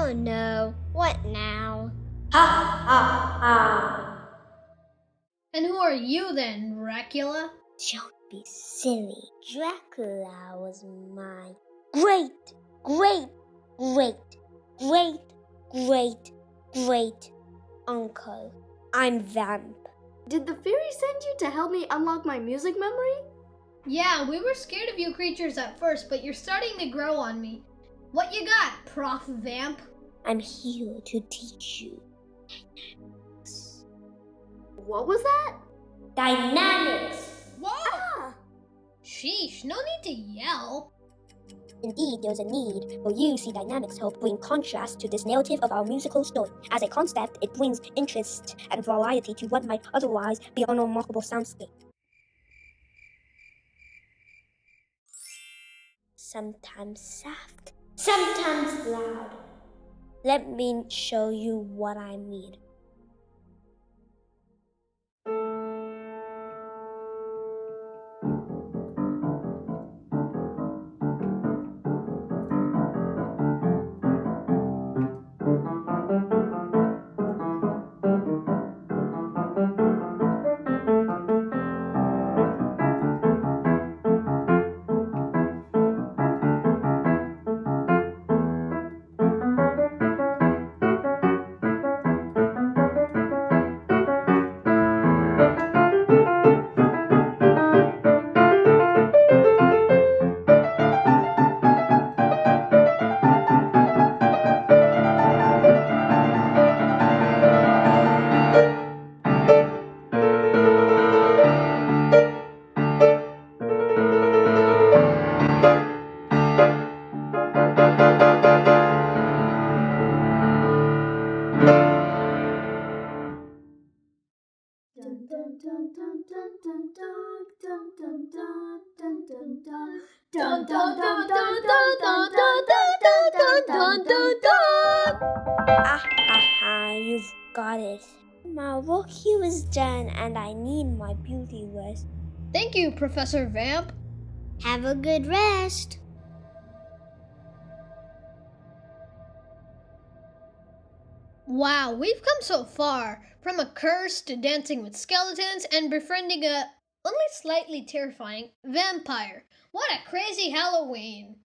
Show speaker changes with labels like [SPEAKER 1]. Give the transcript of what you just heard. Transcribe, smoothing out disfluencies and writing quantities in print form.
[SPEAKER 1] Oh no, what now?
[SPEAKER 2] Ha ha ha!
[SPEAKER 3] And who are you then, Dracula?
[SPEAKER 1] Don't be silly. Dracula was my great, great, great, great, great, great uncle. I'm Vamp.
[SPEAKER 2] Did the fairy send you to help me unlock my music memory?
[SPEAKER 3] Yeah, we were scared of you creatures at first, but you're starting to grow on me. What you got, Prof. Vamp?
[SPEAKER 1] I'm here to teach you.
[SPEAKER 2] What was that?
[SPEAKER 1] Dynamics!
[SPEAKER 3] Whoa!
[SPEAKER 2] Ah!
[SPEAKER 3] Sheesh, no need to yell.
[SPEAKER 1] Indeed, there's a need, for you see dynamics help bring contrast to this narrative of our musical story. As a concept, it brings interest and variety to what might otherwise be an unremarkable soundscape. Sometimes soft, sometimes loud. Let me show you what I mean. Ah ha ha, you've got it. My work here is done and I need my beauty rest.
[SPEAKER 3] Thank you, Professor Vamp.
[SPEAKER 1] Have a good rest.
[SPEAKER 3] Wow, we've come so far. From a curse to dancing with skeletons and befriending a only slightly terrifying vampire. What a crazy Halloween.